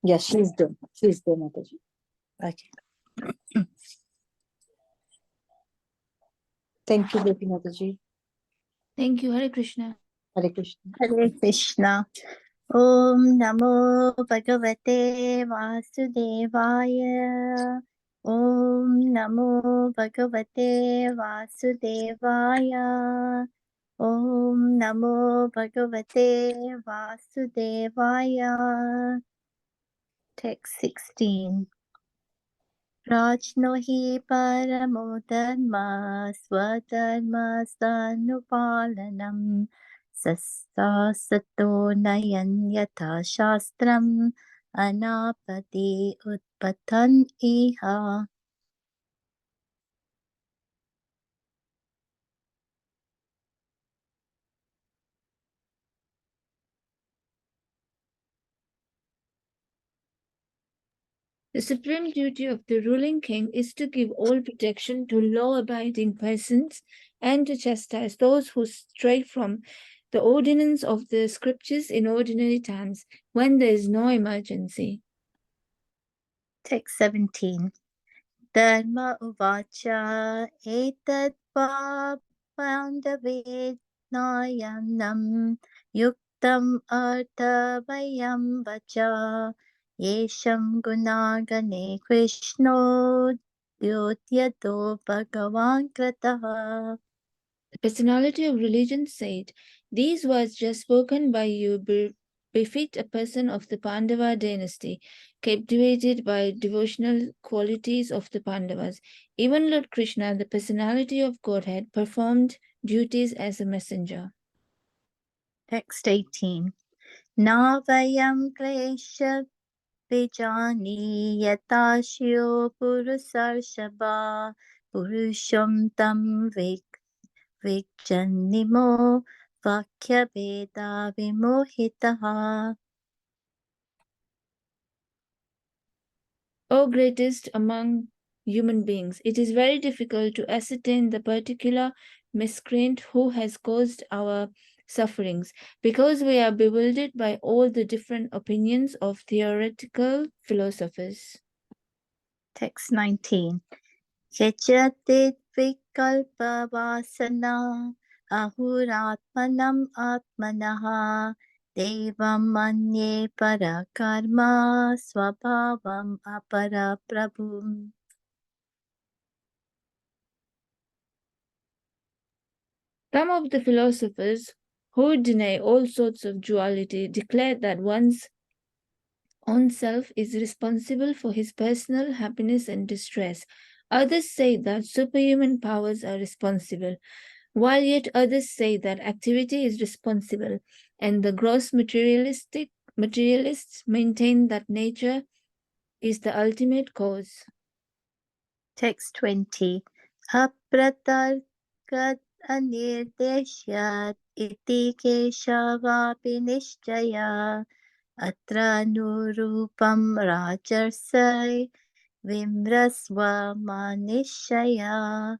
Yes, she's done. She's done, Mataji. Okay. Thank you, Gopi Mataji. Thank you. Hare Krishna. Hare Krishna. Hare Krishna. Om Namo Bhagavate Vasudevaya. Om Namo Bhagavate Vasudevaya. Om Namo Bhagavate Vasudevaya. Text 16. Rajno hi paramo dharma swadharma sanupalanam sasta sato nayan yatha shastram anapati utpatan iha. The supreme duty of the ruling king is to give all protection to law-abiding persons and to chastise those who stray from the ordinance of the scriptures in ordinary times when there is no emergency. Text 17. Dharma uvacha etad va pandave nayanam yuktam arthavayam vacha yesham gunagane krishno dyotyado bhagavan krataha. The personality of religion said, "These words just spoken by you befit a person of the Pandava dynasty, captivated by devotional qualities of the Pandavas. Even Lord Krishna, the personality of Godhead, performed duties as a messenger." Text 18. Navayam klesha Vijani yatashyo purusarshaba purusham tam vikjanimo vakya veda vimohitaha. O greatest among human beings, it is very difficult to ascertain the particular miscreant who has caused our sufferings, because we are bewildered by all the different opinions of theoretical philosophers. Text 19. Kechatit vikalpa vasana ahuratmanam atmanaha devam manye parakarma swabhavam apara prabhum. Some of the philosophers who deny all sorts of duality declare that one's own self is responsible for his personal happiness and distress. Others say that superhuman powers are responsible, while yet others say that activity is responsible, and the gross materialists maintain that nature is the ultimate cause. Text 20. Apratarkat anirdeshyat iti keshavapi nishchaya atra nurupam rajarsai vimrasva manishaya.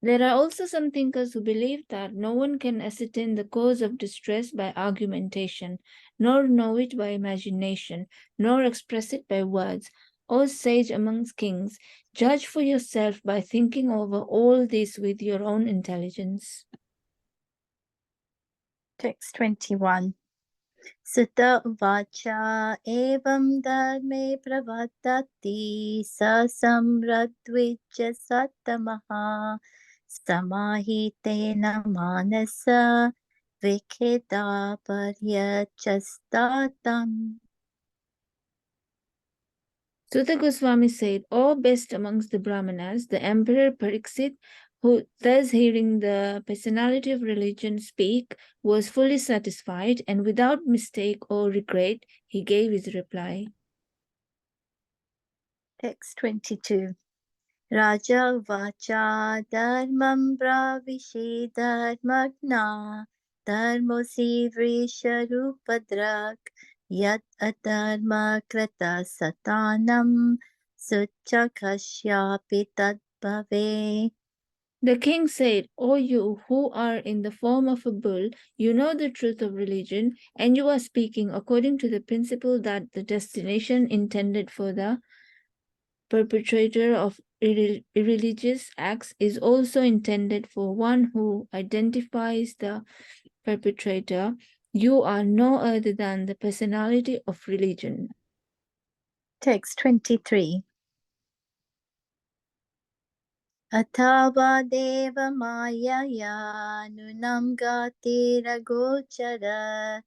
There are also some thinkers who believe that no one can ascertain the cause of distress by argumentation, nor know it by imagination, nor express it by words. O sage amongst kings, judge for yourself by thinking over all this with your own intelligence. Text 21. Sutta uvacha evam dharme pravattati sa samradvijya sattamaha samahitena manasa vikheta paryachastatam. Sutta Goswami said, "O best amongst the Brahmanas, the Emperor Pariksit, who thus hearing the personality of religion speak, was fully satisfied, and without mistake or regret, he gave his reply." Text 22. Raja vacha dharmam bravishi dharmagna dharmosi vrisharupadrak yat adharma krata satanam suchakashyapi tadbhave. The king said, O you who are in the form of a bull, you know the truth of religion, and you are speaking according to the principle that the destination intended for the perpetrator of irreligious acts is also intended for one who identifies the perpetrator. You are no other than the personality of religion. Text 23. Athava deva mayaya nunam gatiragochara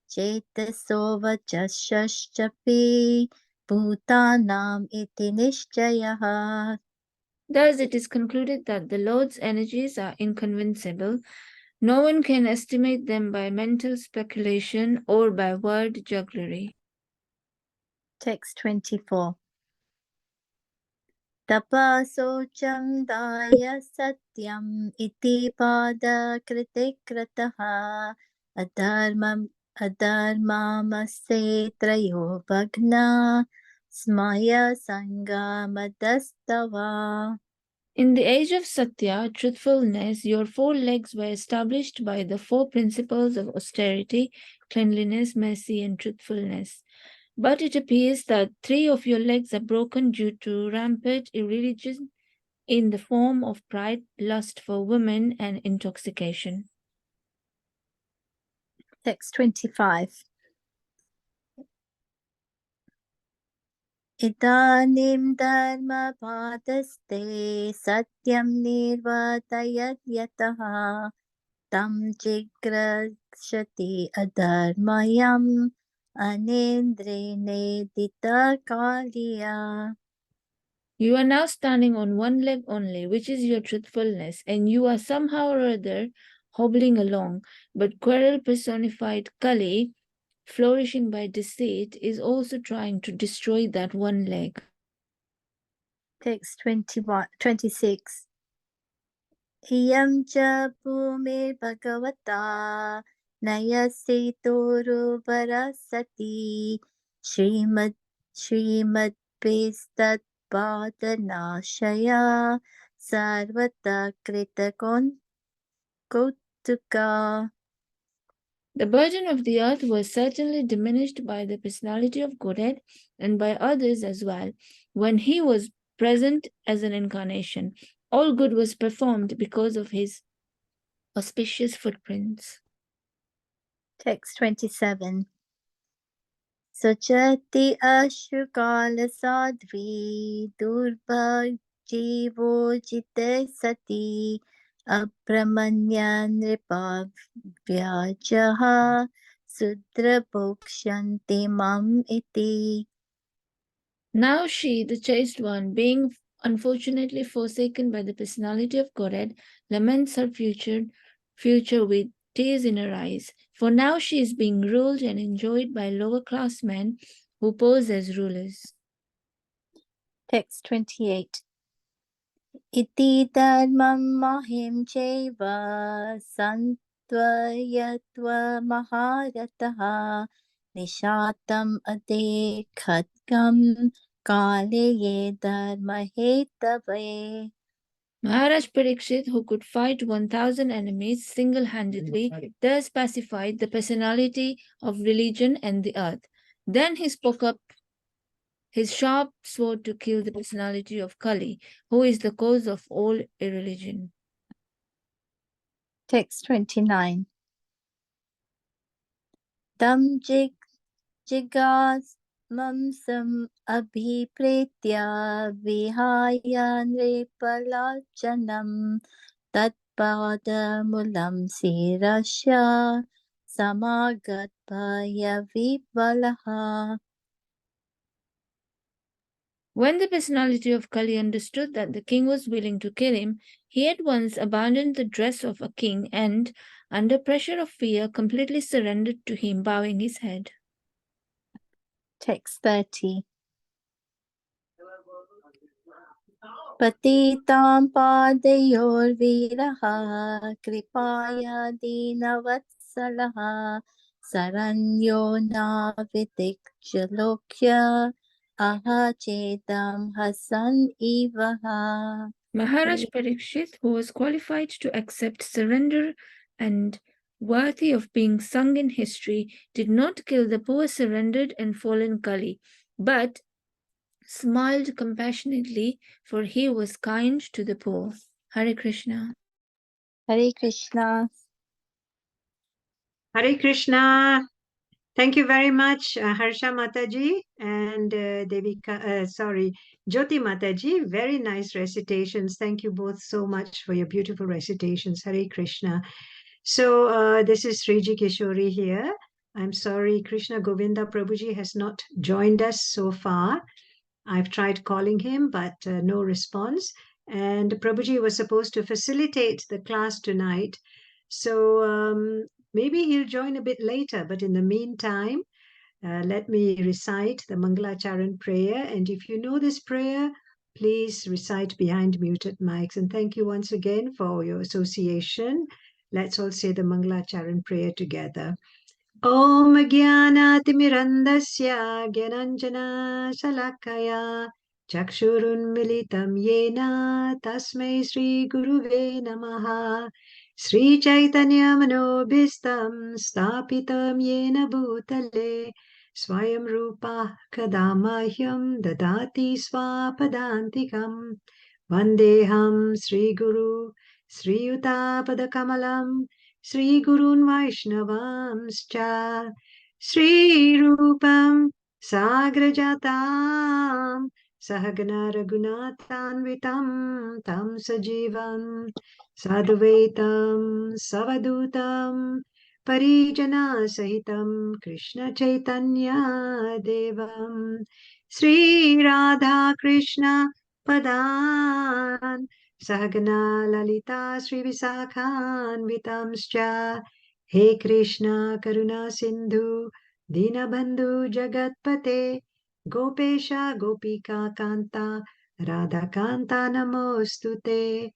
chetaso vachashaschapi bhutanam iti nishchayaha. Thus, it is concluded that the Lord's energies are inconvincible. No one can estimate them by mental speculation or by word jugglery. Text 24. Tapasocham daya satyam iti pada kritikratah adharmamasse trayo bhagna smaya sangamadastava. In the age of Satya, truthfulness, your 4 legs were established by the 4 principles of austerity, cleanliness, mercy, and truthfulness. But it appears that 3 of your legs are broken due to rampant irreligion in the form of pride, lust for women, and intoxication. Text 25. Idanim dharma padaste satyam nirvatayat yataha tam jigrashati adharmayam anendrene dita kaliya. You are now standing on 1 leg only, which is your truthfulness, and you are somehow or other hobbling along. But quarrel personified Kali, flourishing by deceit, is also trying to destroy that 1 leg. Text 26. Iyam cha bhumir bhagavata nayasituru varasati Srimad Pistat Padanashaya Sarvata Kritakon Kautuka. The burden of the earth was certainly diminished by the personality of Godhead and by others as well. When he was present as an incarnation, all good was performed because of his auspicious footprints. Text 27. Sachati ashukala sadvi durba jivo jite sati apramanya nripa vyajaha sudra bhokshanti mam iti. Now she, the chaste one, being unfortunately forsaken by the personality of Godhead, laments her future with tears in her eyes. For now she is being ruled and enjoyed by lower class men who pose as rulers. Text 28. Iti dharmam mahim cheva santvayatva maharataha nishatam ade khatkam kale dharma hetave. Maharaj Parikshit, who could fight 1,000 enemies single-handedly, thus pacified the personality of religion and the earth. Then he spoke up his sharp sword to kill the personality of Kali, who is the cause of all irreligion. Text 29. Tam jigas mamsam abhipretya vihaya nripalachanam tatpadamulam sirasya samagatpaya vibalaha. When the personality of Kali understood that the king was willing to kill him, he at once abandoned the dress of a king and, under pressure of fear, completely surrendered to him, bowing his head. Text 30. Patitam padayorviraha kripaya dinavatsalaha saranyo navidik jalokya aha chedam hasan ivaha. Maharaj Parikshit, who was qualified to accept surrender and worthy of being sung in history, did not kill the poor surrendered and fallen Kali, but smiled compassionately, for he was kind to the poor. Hare Krishna. Hare Krishna. Hare Krishna. Thank you very much, Harsha Mataji and Jyoti Mataji. Very nice recitations. Thank you both so much for your beautiful recitations. Hare Krishna. So this is Sriji Kishori here. I'm sorry, Krishna Govinda Prabhuji has not joined us so far. I've tried calling him, but no response. And Prabhuji was supposed to facilitate the class tonight. So maybe he'll join a bit later. But in the meantime, let me recite the Mangalacharan prayer. And if you know this prayer, please recite behind muted mics. And thank you once again for your association. Let's all say the Mangalacharan prayer together. Om Jnanatimirandasya Gyananjana Salakaya Chakshurunmilitam Yena Tasmai Sri Guruve Namaha Sri Chaitanya Manobhistam Stapitam Yena Bhutale Swayam Rupa Kadamahyam Dadati Swapadantikam Vandeham Sri Guru Sri Utapadakamalam Sri Gurun Vaishnavamscha Sri Rupam Sagrajatam Sahagana Raghunathanvitam Tam Sajivam Sadhuvaitam Savadutam Parijana Sahitam Krishna Chaitanya Devam Sri Radha Krishna Padan Sahagana Lalita Sri Visakhan Vitamscha He Krishna Karuna Sindhu Dinabandhu Jagatpate Gopesha Gopika Kanta Radha Kanta Namostute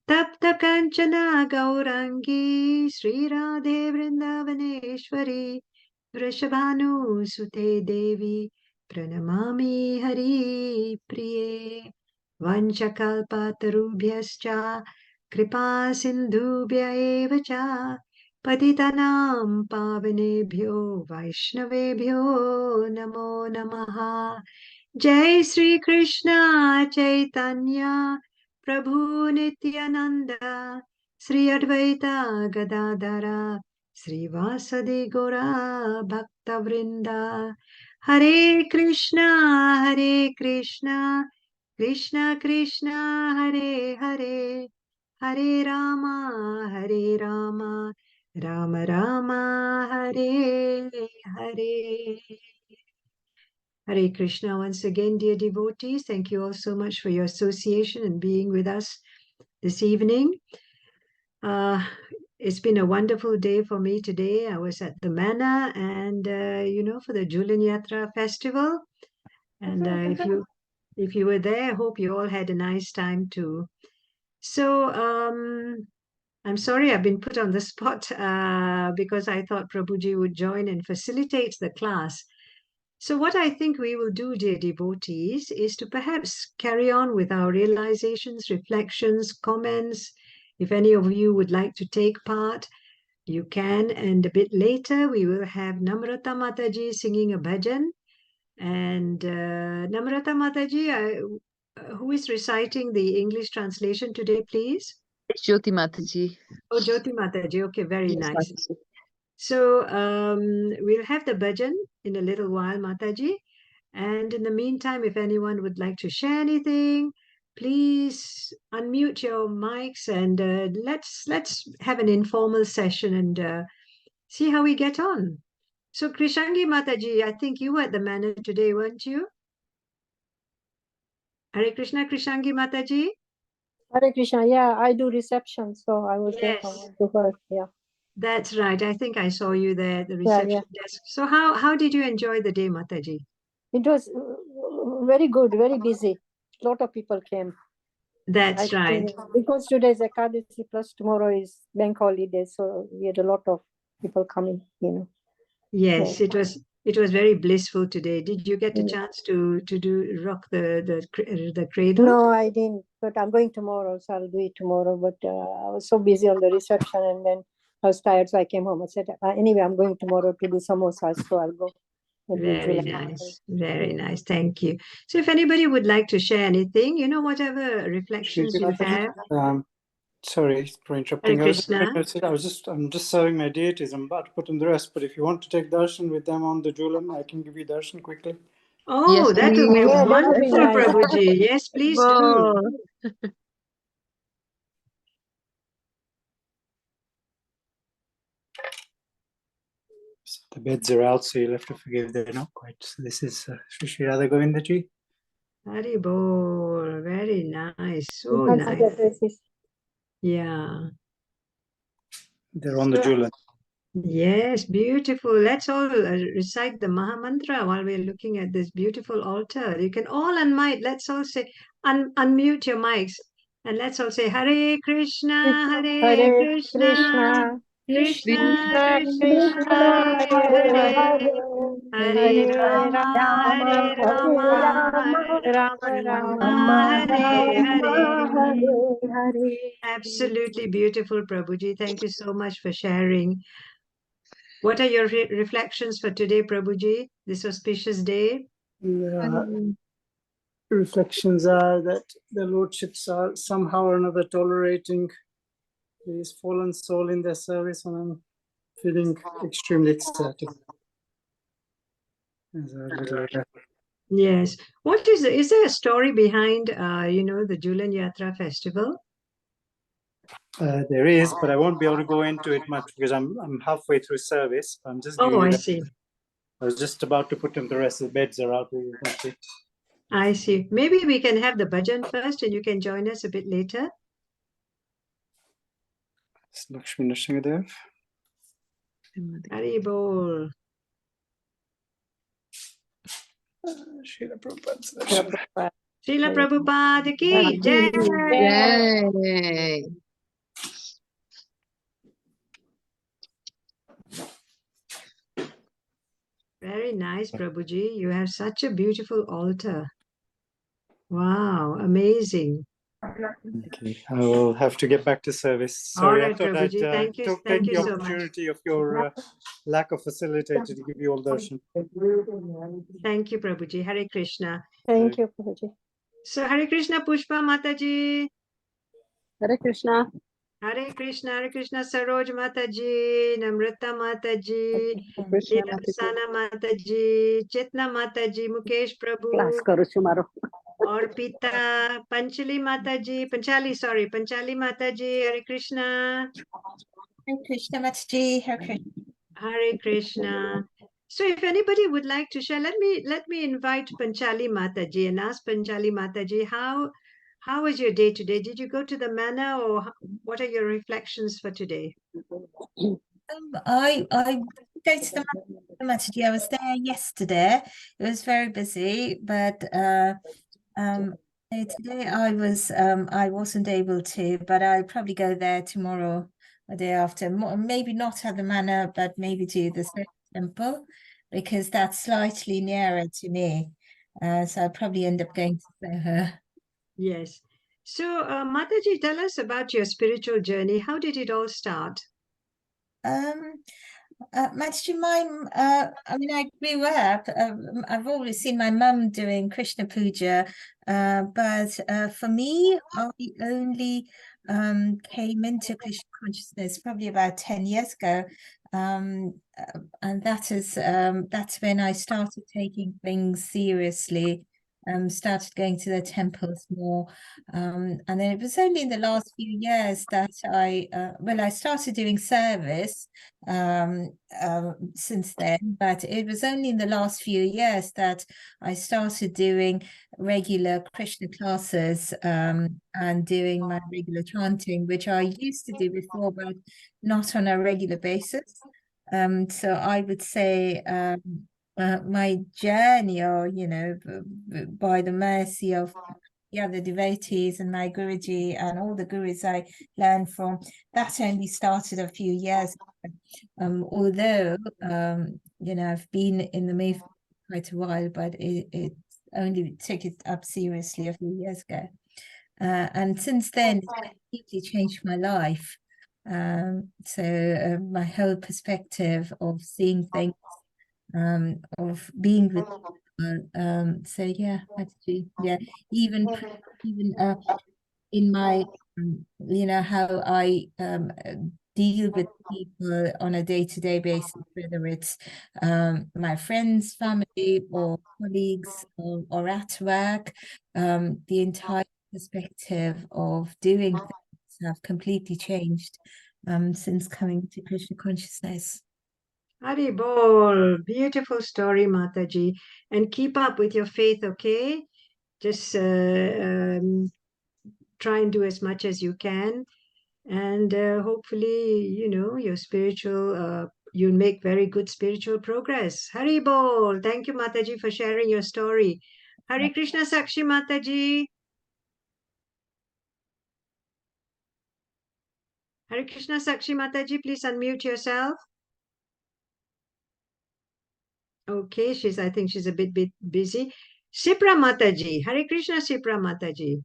Tapta Kanchana Gaurangi Sri Radhe Vrindavaneshwari Vrishabhanu Sute Devi Pranamami Hari Priye Vanchakalpatarubhyascha Kripa Sindhubhya eva cha Patitanam Pavanebhyo Vaishnavebhyo Namo Namaha Jai Sri Krishna Chaitanya Prabhu Nityananda Sri Advaita Gadadara Sri Vasadi Gora Bhakta Vrinda Hare Krishna Krishna Krishna Hare Hare Hare Rama Rama Rama Hare Hare Hare Krishna. Once again, dear devotees, thank you all so much for your association and being with us this evening. It's been a wonderful day for me today. I was at the Manor and, for the Julian Yatra festival. And if you were there, I hope you all had a nice time too. So I'm sorry I've been put on the spot because I thought Prabhuji would join and facilitate the class. So what I think we will do, dear devotees, is to perhaps carry on with our realizations, reflections, comments. If any of you would like to take part, you can. And a bit later, we will have Namrata Mataji singing a bhajan. And Namrata Mataji, who is reciting the English translation today, please? Jyoti Mataji. Oh, Jyoti Mataji. Okay, very Yes, nice. Mataji. So we'll have the bhajan in a little while, Mataji. And in the meantime, if anyone would like to share anything, please unmute your mics and let's have an informal session and see how we get on. So Krishangi Mataji, I think you were at the Manor today, weren't you? Hare Krishna, Krishangi Mataji. Hare Krishna. Yeah, I do reception, so I was there Yes. to her. Yeah. That's right. I think I saw you there at the reception desk. So how did you enjoy the day, Mataji? It was very good, very busy. A lot of people came. That's right. Because today is Ekadasi plus tomorrow is bank holiday, so we had a lot of people coming, Yes, it was It was very blissful today. Did you get a Mm. chance to rock the cradle? No, I didn't, but I'm going tomorrow, so I'll do it tomorrow. But I was so busy on the reception, and then I was tired, so I came home. I said, anyway, I'm going tomorrow to do samosas, so I'll go and do Very July. nice. Very nice. Thank you. So if anybody would like to share anything, whatever reflections you have. Sorry for Hare interrupting. Krishna. I'm just serving my deities. I'm about to put in the rest. But if you want to take darshan with them on the Julam, I can give you darshan quickly. Oh, Yes, that would be please. Yeah, that would be wonderful, nice. Prabhuji. Yes, please do. So the beds are out, so you'll have to forgive they're not quite. So this is Sri Sri Radha Govindaji. Haribol. Very nice. So Can't see nice. their faces. Yeah. They're on the So- Julam. Yes, beautiful. Let's all recite the Maha Mantra while we're looking at this beautiful altar. You can all unmute. Let's all say, unmute your mics. And let's all say, Hare Krishna, Hare Hare Krishna, Krishna, Krishna Krishna, Krishna, Hare Hare Hare, Hare, Hare Hare Rama, Hare Rama, Rama, Rama Rama, Rama, Hare Rama Hare. Hare. Absolutely beautiful, Prabhuji. Thank you so much for sharing. What are your reflections for today, Prabhuji, this auspicious day? The reflections are that the lordships are somehow or another tolerating this fallen soul in their service, and I'm feeling extremely ecstatic. As a little, Yes. What is there a story behind, the Julan Yatra festival? there is, but I won't be able to go into it much because I'm halfway through service. I'm just giving Oh, you I that. see. I was just about to put in the rest of the beds are out. You can see. I see. Maybe we can have the bhajan first and you can join us a bit later. It's Lakshmi Nrsimhadev. Haribol. Srila Prabhupada's darshan. Srila Prabhupada ki jai. Yay. Very nice, Prabhuji. You have such a beautiful altar. Wow, amazing. Okay, I will have to get back to service. All Sorry, I right, thought I'd Prabhuji. Thank you. take Thank the you so much. opportunity of your lack of facilitator to give you all darshan. Thank you, Prabhuji. Hare Krishna. Thank you, Prabhuji. So, Hare Krishna, Pushpa Mataji. Hare Krishna. Hare Krishna, Saroj Mataji, Namrata Mataji, Krishna Leelasana Mataji, Chetna Mataji, Mukesh Prabhu, class करो छु मारो Orpita, Panchali Mataji, Hare Krishna. Hare Krishna Mataji, Hare Krishna. Hare Krishna. So if anybody would like to share, let me invite Panchali Mataji and ask Panchali Mataji, how was your day today? Did you go to the manor, or what are your reflections for today? I go to the Mataji. I was there yesterday. It was very busy, but today I wasn't able to, but I'll probably go there tomorrow or day after. Maybe not at the manor, but maybe to the temple, because that's slightly nearer to me. So I'll probably end up going to her. Yes. So, Mataji, tell us about your spiritual journey. How did it all start? Mataji, I mean, I grew up, I've always seen my mum doing Krishna Puja, but for me, I only came into Krishna consciousness probably about 10 years ago. And that's when I started taking things seriously, started going to the temples more. And then it was only in the last few years that I started doing service since then, but it was only in the last few years that I started doing regular Krishna classes and doing my regular chanting, which I used to do before, but not on a regular basis. So I would say my journey, or by the mercy of the devotees and my Guruji and all the gurus I learned from, that only started a few years Although I've been in the Mayfair quite a while, but it only took it up seriously a few years ago. And since then, it's completely changed my life. So my whole perspective of seeing things, of being with people. So yeah, actually, yeah, even in my, how I deal with people on a day-to-day basis, whether it's my friends, family, or colleagues, or at work, the entire perspective of doing things have completely changed since coming to Krishna consciousness. Hari Bol, beautiful story, Mataji. And keep up with your faith, okay? Just try and do as much as you can. And hopefully, your spiritual, you'll make very good spiritual progress. Hari Bol. Thank you, Mataji, for sharing your story. Hare Krishna Sakshi Mataji. Hare Krishna Sakshi Mataji, please unmute yourself. Okay, I think she's a bit busy. Sipra Mataji. Hare Krishna Sipra Mataji.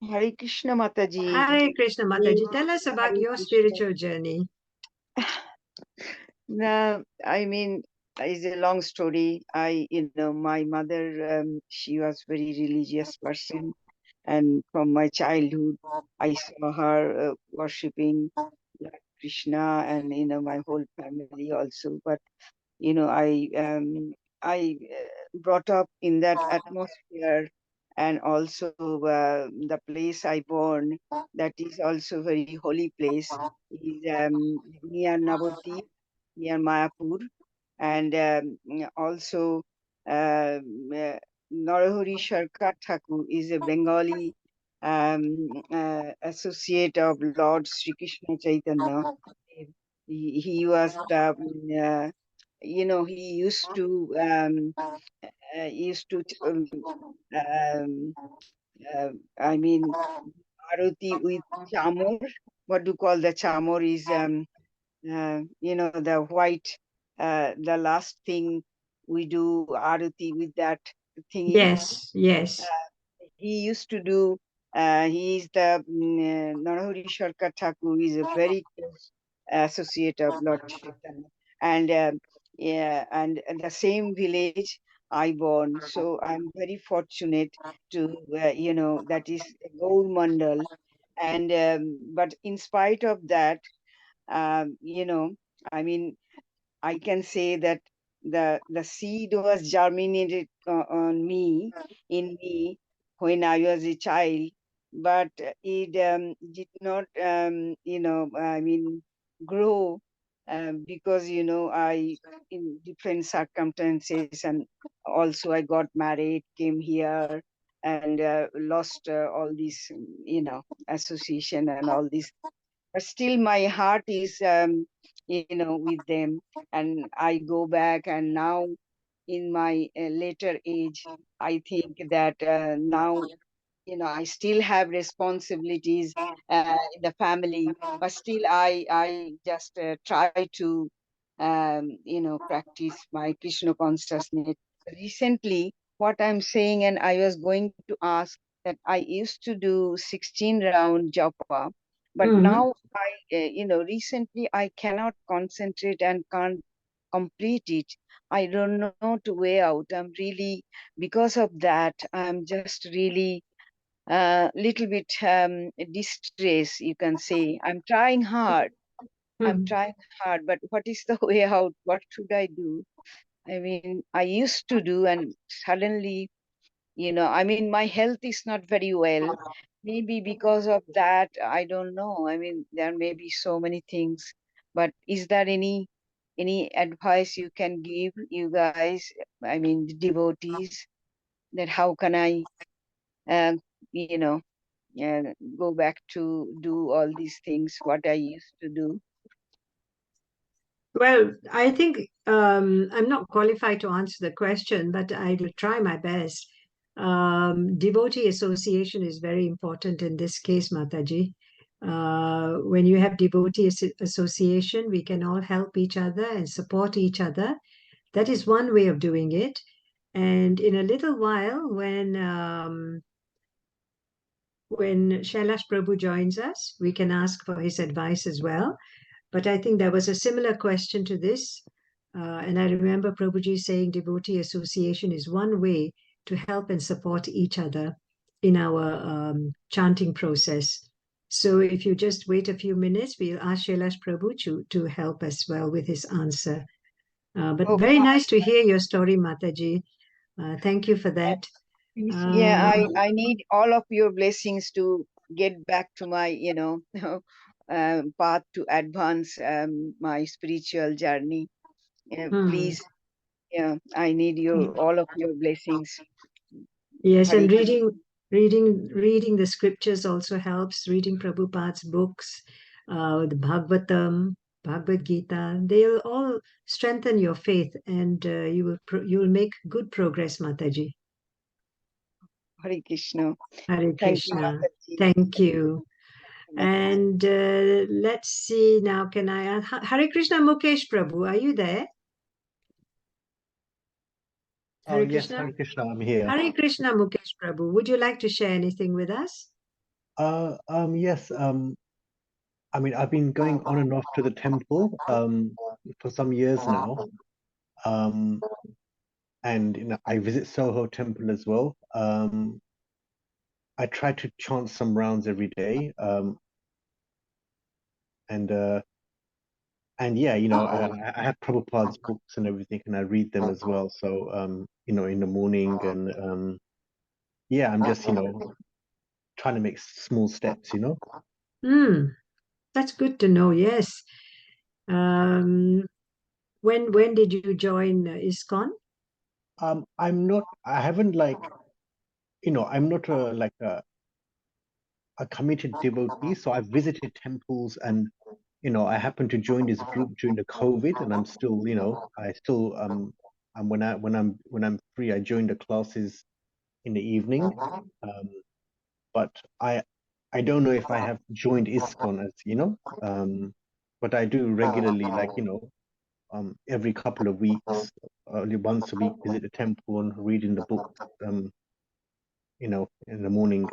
Hare Krishna Mataji. Hare Krishna Mataji. Tell us about Hare your Krishna. spiritual journey. I mean, it's a long story. My mother, she was very religious person, and from my childhood, I saw her worshipping Lord Krishna, and my whole family also. But I brought up in that atmosphere, and also the place I born, that is also very holy place, is near Navadvip, near Mayapur, and also Narahari Sharkar Thakur is a Bengali associate of Lord Sri Krishna Chaitanya. He was the he used to uh, I mean Arati with chamor. What do you call the chamor is the white, the last thing we do Arati with that thingy. Yes. He used to do. He is the Narahari Sharkar Thakur. He is a very close associate of Lord Chaitanya, and and the same village I born. So I'm very fortunate to that is Gaur Mandal, and but in spite of that, I mean, I can say that the seed was germinated in me when I was a child, but it did not, I mean, grow because I in different circumstances, and also I got married, came here, and lost all these, association and all this. But still, my heart is, with them, and I go back. And now, in my later age, I think that now, I still have responsibilities in the family, but still, I just try to, practice my Krishna consciousness. Recently, what I'm saying, and I was going to ask that I used to do 16 round japa, but Mhm. now recently I cannot concentrate and can't complete it. I don't know to way out. I'm really, because of that, I'm just really little bit distressed, you can say. I'm trying hard. I'm Mhm. trying hard, but what is the way out? What should I do? I mean, I used to do, and suddenly, I mean, my health is not very well. Maybe because of that, I don't know. I mean, there may be so many things, but is there any advice you can give, you guys? I mean, the devotees, that how can I, uh, you know, go back to do all these things what I used to do? Well, I think I'm not qualified to answer the question, but I will try my best. Devotee association is very important in this case, Mataji. when you have devotee association, we can all help each other and support each other. That is one way of doing it. And in a little while, when Shailash Prabhu joins us, we can ask for his advice as well. But I think there was a similar question to this. And I remember Prabhuji saying devotee association is one way to help and support each other in our chanting process. So if you just wait a few minutes, we'll ask Shailash Prabhu to help as well with his answer. But very nice to hear your story, Mataji. Thank you for that. Yeah, I need all of your blessings to get back to my, path to advance my spiritual journey. Please, yeah, I need all of your blessings. Yes, Hare and Krishna. reading the scriptures also helps. Reading Prabhupada's books, the Bhagavatam, Bhagavad Gita, they'll all strengthen your faith, and you will make good progress, Mataji. Hare Krishna. Hare Thank you, Krishna. Mataji. Thank you. Mataji. And let's see now. Can I ask Hare Krishna Mukesh Prabhu? Are you there? Hare Yes, Krishna. Hare Krishna, I'm here. Hare Krishna Mukesh Prabhu. Would you like to share anything with us? Yes. I mean, I've been going on and off to the temple for some years now. And I visit Soho Temple as well. I try to chant some rounds every day. And yeah, I have Prabhupada's books and everything, and I read them as well. So in the morning, and yeah, I'm just trying to make small steps. That's good to know. Yes. When did you join ISKCON? I haven't I'm not a committed devotee, so I've visited temples, and I happened to join this group during the COVID, and I'm still I still and when I'm free, I join the classes in the evening, but I don't know if I have joined ISKCON as but I do regularly, every couple of weeks, only once a week, visit the temple and reading the book, in the morning.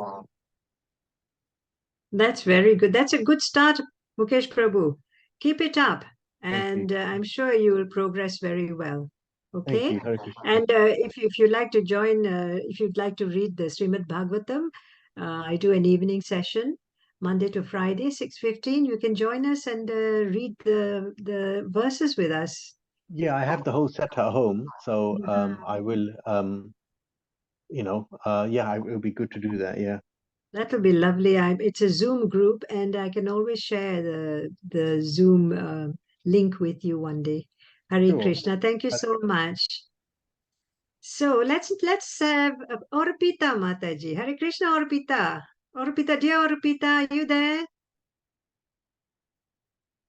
That's very good. That's a good start, Mukesh Prabhu. Keep it up, Thank you. and I'm sure you will progress very well. Thank Okay. you. Hare Krishna. And if you'd like to join, if you'd like to read the Srimad Bhagavatam, I do an evening session, Monday to Friday, 6:15. You can join us and read the verses with us. Yeah, I have the whole set at home, so I will yeah, it will be good to do that. Yeah. That'll be lovely. It's a Zoom group, and I can always share the Zoom link with you one day. Hare Sure. Krishna. Thank you so much. So let's have Orpita Mataji. Hare Krishna, Orpita. Orpita, dear Orpita, are you there?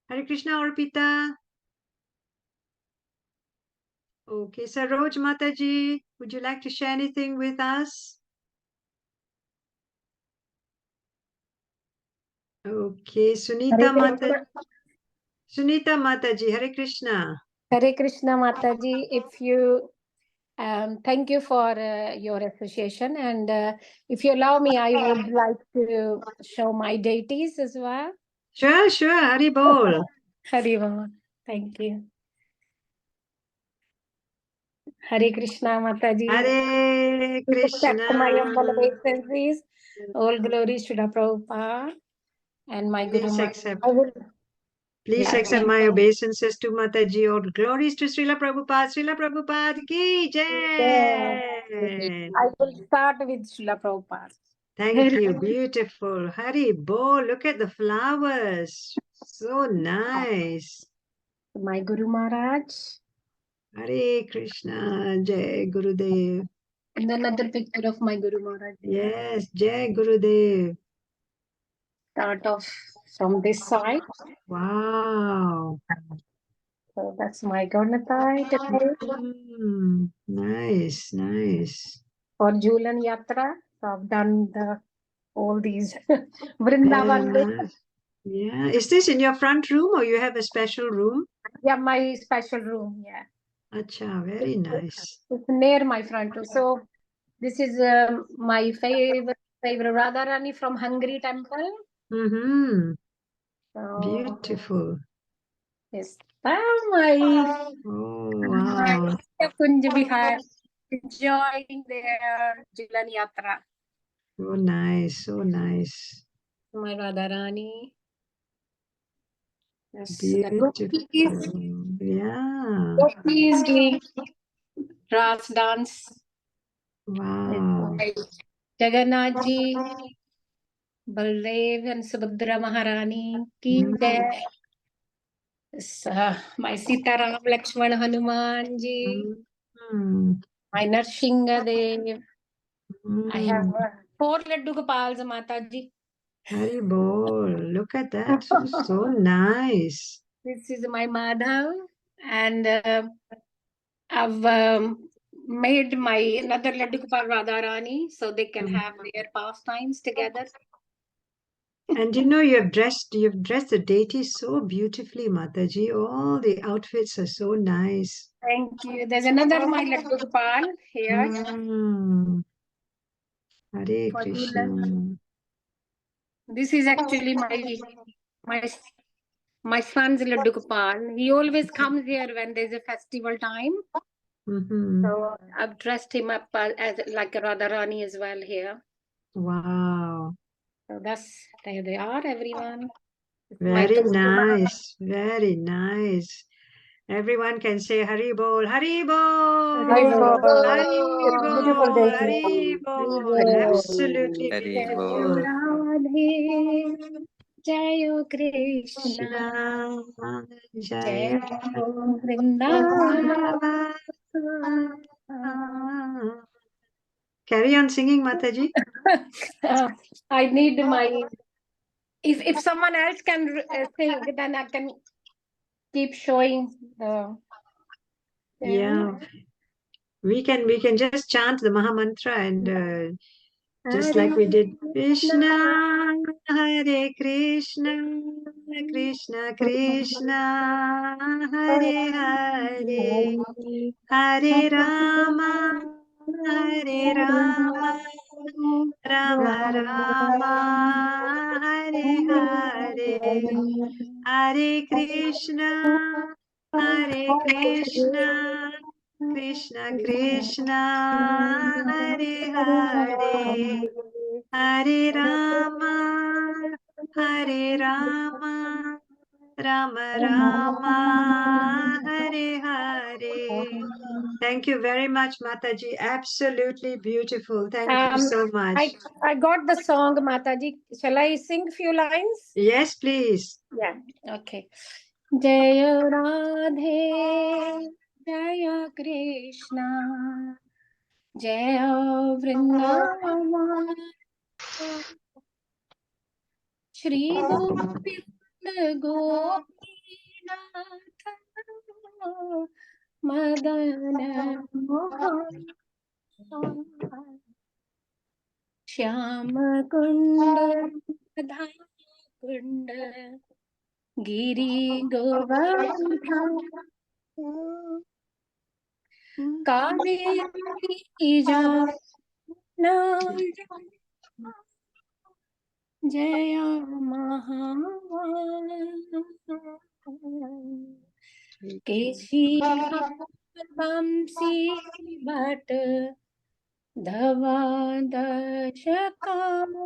Hare Krishna, Orpita. Okay, Saroj Mataji, would you like to share anything with us? Okay, Sunita Mataji. Sunita Mataji, Hare Krishna. Hare Krishna Mataji, if you thank you for your association, and if you allow me, I would like to show my deities as well. Sure, Hari Bol. Hari Bol. Thank you. Hare Krishna Mataji. Hare Krishna. My humble obeisances. All glories to the Prabhupada and my Guru Maharaj. Please accept my obeisances to Mataji. All glories to Srila Prabhupada. Srila Prabhupada ki jai. I will start with Srila Prabhupada. Thank you. Beautiful. Hari Bo, look at the flowers. So nice. My Guru Maharaj. Hare Krishna. Jai Gurudev. And another picture of my Guru Maharaj. Yes, Jai Gurudev. Start off from this side. Wow. So that's my Gaurnatai today. Nice, nice. For Julan Yatra, so I've done all these Vrindavan. Yeah. Is this in your front room or you have a special room? Yeah, my special room. Yeah, Acha, very nice. it's near my front room. So this is my favorite Radharani from Hungary temple. Mm-hmm. So Beautiful. yes, my Oh, wow. Kunj Vihar enjoying their Julan Yatra. So nice. So nice. My Radharani. Yes, the Beautiful. Yeah. gopis doing Ras dance. Wow. Jagannath ji, Baldev and Subhadra Maharani ki Mm, jai. Yes, my Sitaram Lakshman Hanuman ji, mm, my Narsingha Dev. I have mm. 4 Laddu Gopals, Mataji. Hari bol. Look at that. So nice. This is my Madhav, and I've made my another Laddu Gopal Radharani so they can have their pastimes together. And you know, you've dressed the deities so beautifully, Mataji. All the outfits are so nice. Thank you. There's another my Laddu Gopal here Mm. Hare for Krishna. Julan. This is actually my my son's Laddu Gopal. He always comes here when there's a festival time. Mm-hmm. So I've dressed him up as like a Radharani as well here. Wow. So there they are, everyone. It's Very Tulsi Maharani. nice. Very nice. Everyone can say Hari Bol, Hari Bol, Haribol. Hari Beautiful Bol, Hari deity. Bol. Absolutely Hari Jai Bol. beautiful. Radhe, Jai Krishna, Krishna, Jai Jaya Vrindavan. Carry on singing, Mataji. I need my. If someone else can sing, then I can keep showing the. Yeah, we can just chant the Maha Mantra and just like we did. Krishna, Hare Krishna, Krishna Krishna, Hare Hare, Hare Rama, Hare Rama, Rama Rama, Hare Hare, Hare Krishna, Hare Krishna, Krishna Krishna, Hare Hare, Hare Rama, Hare Rama, Rama Rama, Hare Hare. Thank you very much, Mataji. Absolutely beautiful. Thank you so much. I got the song, Mataji. Shall I sing few lines? Yes, please. Yeah. Okay. Jaya Radhe, Jaya Krishna, Jaya Vrindavan, Shri Govind Gopinath, Madan Mohan, Shyam Kund, Radha Kund, Giri Govardhan, Kaveri Jamuna, Jaya Mahan, Keshi Vamsi Bhat, Dhava Dashakana,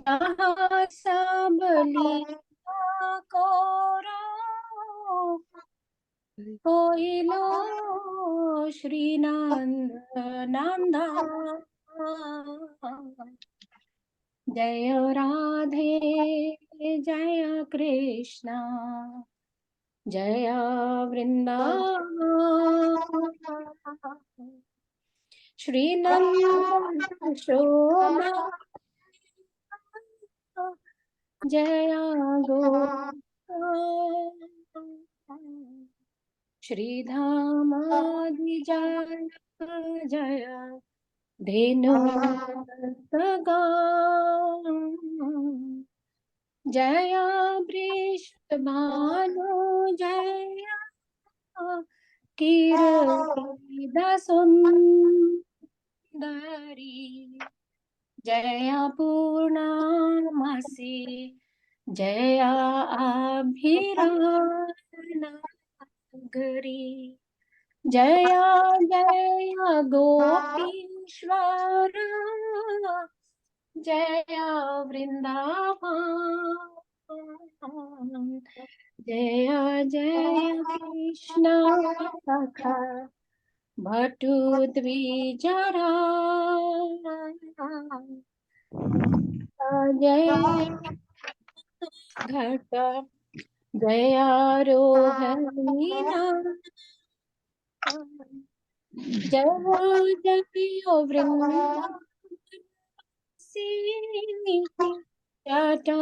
Jaha Sabali Kora, Koilo Shri Nanda, Jaya Radhe, Jaya Krishna, Jaya Vrindavan, Shri Nanda Shobha, Jaya Govinda, Shri Dhamadi Jaya Jaya Dhenu Sagan, Jaya Vrishabhanu Jaya Kirtida सुन्दरी जया पूर्णामसि जया अभिरानगरी जया जया गोपीश्वर जया वृंदावन जया जया कृष्ण सखा भटु द्विजरा जय घट जयारोहणीना जय जय वृंदासी टाटा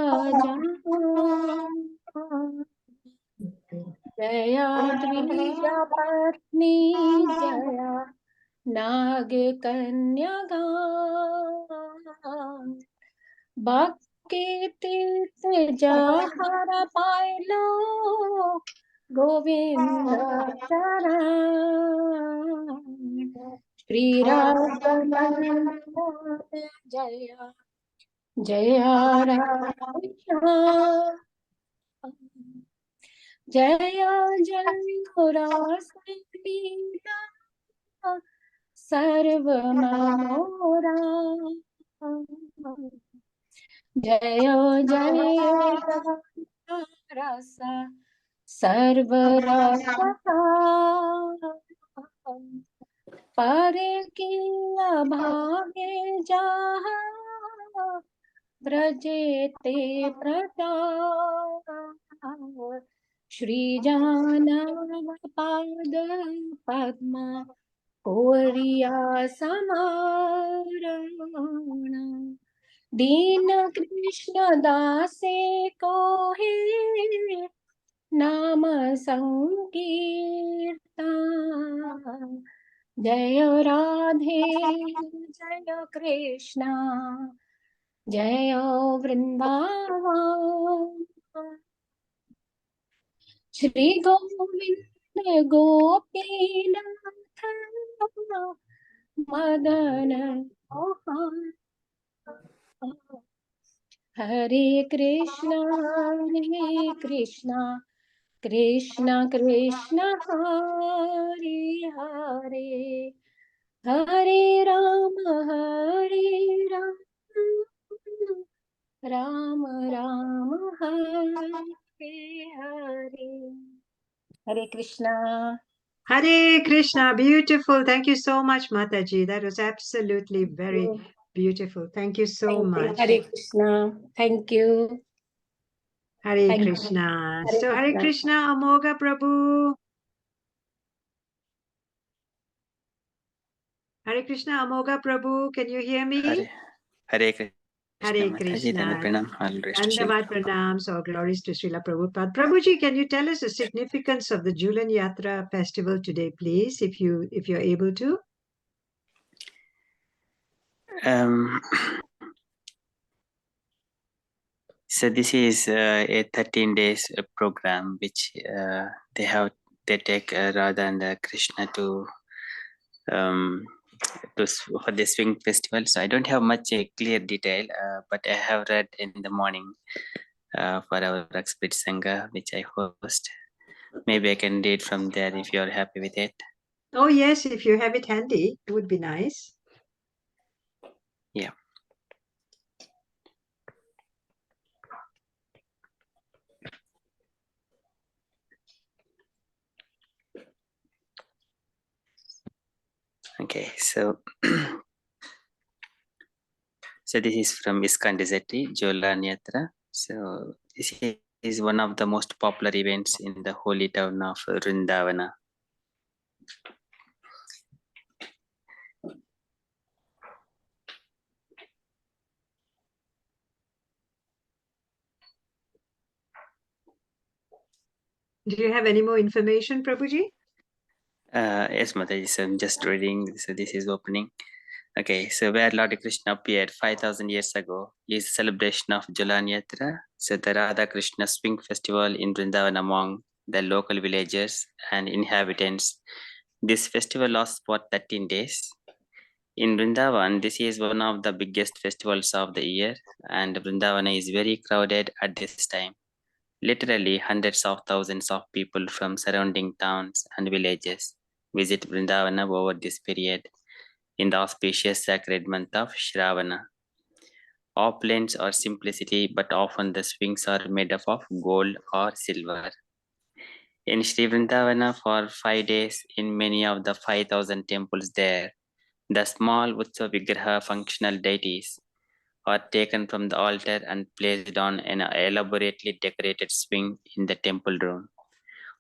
जया द्विजा पत्नी जया नाग कन्या बाके तीर्थ जहर पायलो गोविंद चरण श्री राम जया जया राधा जया जय रासलीला सर्वमनोरा जय जय रस सर्वरसा परे किया भागे जहा व्रजेते प्रचार श्री जानपाद पद्मा कोरिया समारण दीन कृष्ण दासे को हे नाम संकीर्तन जय राधे जय कृष्ण जय वृंदावन श्री गोविंद गोपीनाथ मदन मोहन हरे Krishna Krishna Krishna Hare Hare Hare Ram Ram Ram Hare Hare Hare Krishna Hare Krishna, beautiful. Thank you so much, Mataji. That was absolutely very beautiful. Thank you so much. Hare Krishna. Thank you. Hare Thank you. Krishna. Hare So Hare Krishna. Krishna, Amoga Prabhu. Hare Krishna, Amoga Prabhu. Can you hear me? Hare Krishna. Hare Mataji, Krishna. Pranam, all rest to Srila Dandavat pranams, all glories to Srila Prabhupada. Prabhuji, can you tell us the significance of the Julan Yatra festival today, please, if you're able to? So this is a 13 days program which they take Radha and Krishna to for the swing festival. So I don't have much clear detail, but I have read in the morning for our Expert Sangha, which I host. Maybe I can read from there if you are happy with it. Oh yes, if you have it handy, it would be nice. Yeah. Okay, so so this is from ISKCON Desert, Jolan Yatra. So this is one of the most popular events in the holy town of Vrindavana. Do you have any more information, Prabhuji? Yes, Mataji, so I'm just reading. So this is opening. Okay, so where Lord Krishna appeared 5,000 years ago is celebration of Julan Yatra. So the Radha Krishna Swing Festival in Vrindavan among the local villagers and inhabitants. This festival lasts for 13 days. In Vrindavan, this is one of the biggest festivals of the year, and Vrindavan is very crowded at this time. Literally hundreds of thousands of people from surrounding towns and villages visit Vrindavana over this period in the auspicious sacred month of Shravana. Opulence or simplicity, but often the swings are made up of gold or silver. In Sri Vrindavana for 5 days in many of the 5,000 temples there, the small Utsav Vigraha functional deities are taken from the altar and placed on an elaborately decorated swing in the temple room.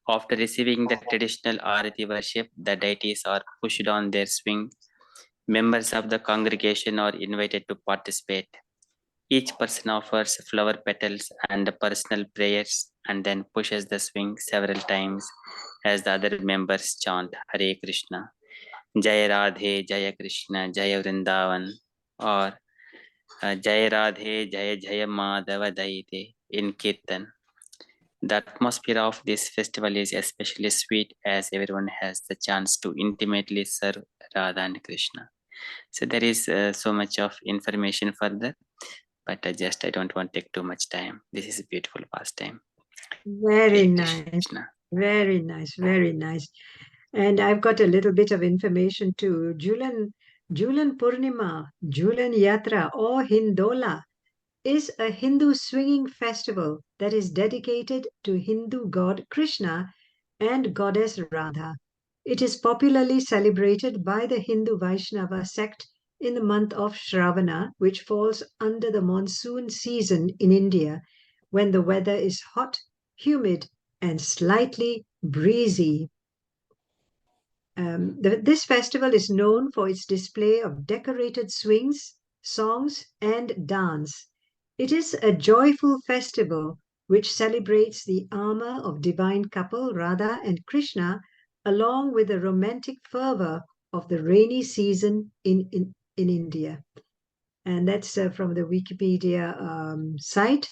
After receiving the traditional Arati worship, the deities are pushed on their swing. Members of the congregation are invited to participate. Each person offers flower petals and personal prayers and then pushes the swing several times as the other members chant Hare Krishna, Jaya Radhe, Jaya Krishna, Jaya Vrindavan, or Jaya Radhe, Jaya Jaya Madhava Daite in Kirtan. The atmosphere of this festival is especially sweet as everyone has the chance to intimately serve Radha and Krishna. So there is so much of information further, but I don't want to take too much time. This is a beautiful pastime. Very Hare nice. Krishna. Very nice. Very nice. And I've got a little bit of information too. Julan Purnima, Julan Yatra or Hindola is a Hindu swinging festival that is dedicated to Hindu god Krishna and goddess Radha. It is popularly celebrated by the Hindu Vaishnava sect in the month of Shravana, which falls under the monsoon season in India, when the weather is hot, humid, and slightly breezy. This festival is known for its display of decorated swings, songs, and dance. It is a joyful festival which celebrates the armor of divine couple Radha and Krishna, along with the romantic fervor of the rainy season in India. And that's from the Wikipedia site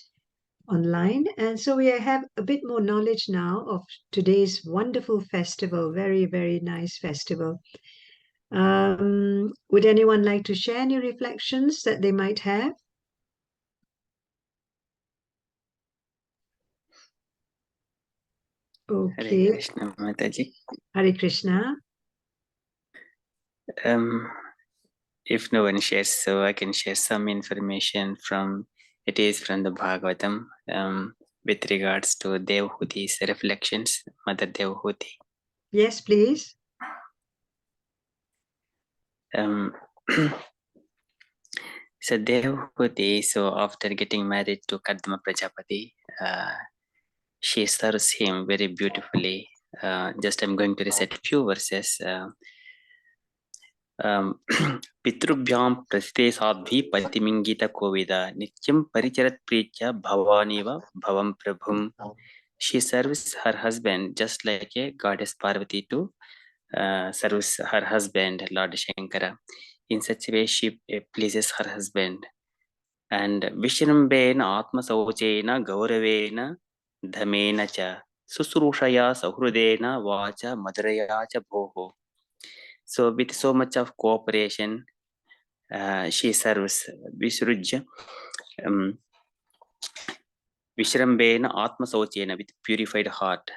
online. And so we have a bit more knowledge now of today's wonderful festival. Very, very nice festival. Would anyone like to share any reflections that they might have? Okay. Hare Krishna, Mataji. Hare Krishna. If no one shares, so I can share some information from, it is from the Bhagavatam with regards to Devhuti's reflections, Mother Devhuti. Yes, please. So Devhuti, so after getting married to Kadma Prajapati, she serves him very beautifully. Just I'm going to recite a few verses. पितृभ्यां प्रस्ते Sadhvi पतिमिंगित कोविदा नित्यं परिचरत प्रीत्या भवानीव भवं प्रभुम. She serves her husband just like a goddess Parvati to serves her husband Lord Shankara. In such a way she pleases her husband. And Vishrambena Atma Sauchena Gauravena Dhamena cha Susrushaya Sahrudena Vacha Madraya cha Bhoho. So with so much of cooperation, she serves Visrujya Vishrambena Atma Sauchena with purified heart,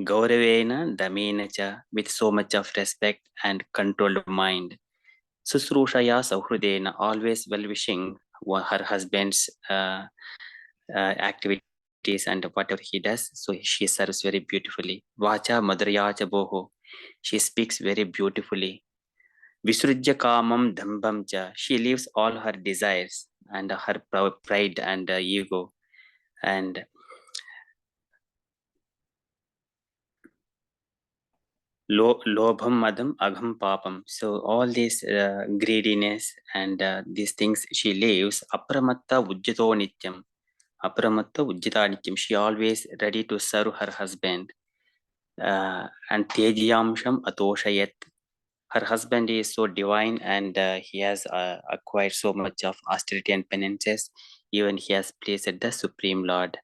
Gauravena Dhamena cha with so much of respect and controlled mind, Susrushaya Sahrudena always well-wishing her husband's activities and whatever he does. So she serves very beautifully. Vacha Madraya cha Boho. She speaks very beautifully. Visrujya Kamam Dhambam cha. She leaves all her desires and her pride and ego. And Lobham Madam Agham Papam. So all this greediness and these things she leaves. Apramatta Ujjato Nityam. Apramatta Ujjata Nityam. She always ready to serve her husband. And Tejyamsham Atoshayat. her husband is so divine, and he has acquired so much of austerity and penances. Even he has pleased the Supreme Lord,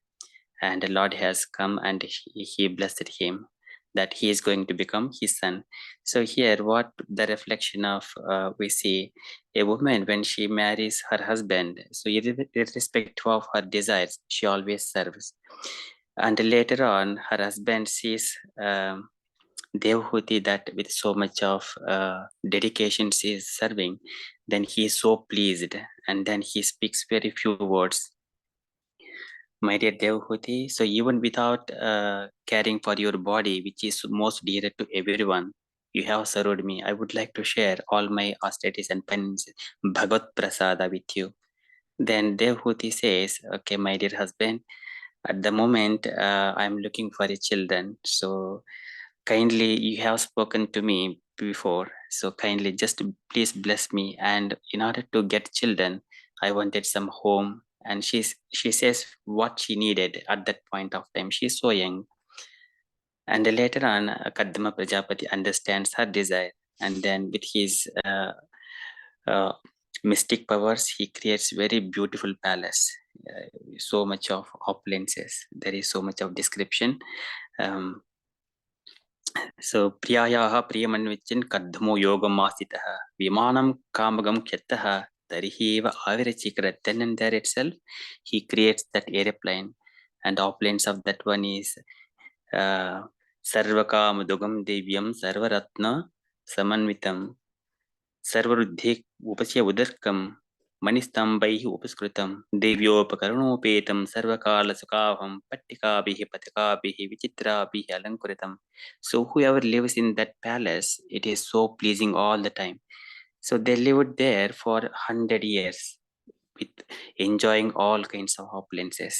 and the Lord has come and he blessed him that he is going to become his son. So here, what the reflection of we see a woman when she marries her husband, so irrespective of her desires, she always serves. And later on, her husband sees Devhuti that with so much of dedication she is serving, then he is so pleased, and then he speaks very few words. My dear Devhuti, so even without caring for your body, which is most dear to everyone, you have served me. I would like to share all my austerities and penances, Bhagavad Prasada with you. Then Devhuti says, okay, my dear husband, at the moment I'm looking for a children. So kindly, you have spoken to me before. So kindly just please bless me. And in order to get children, I wanted some home. And she says what she needed at that point of time. She's so young. And later on, Kaddama Prajapati understands her desire. And then with his mystic powers, he creates very beautiful palace. So much of opulences. There is so much of description. So Priyayaha Priyamanvichin Kadmo Yogam Masitaha Vimanam Kamagam Kyataha Tarihiva Avirachikara. Then and there itself, he creates that airplane, and opulence of that one is Sarvakam Dugam Devyam Sarvaratna Samanvitam Sarvaruddhi Upasya Udarkam Manistambaihi Upaskrutam Devyopakaranopetam Sarvakala Sukaham Pattikabihi Patakabihi Vichitrabihi Alankuritam. So whoever lives in that palace, it is so pleasing all the time. So they lived there for 100 years with enjoying all kinds of opulences.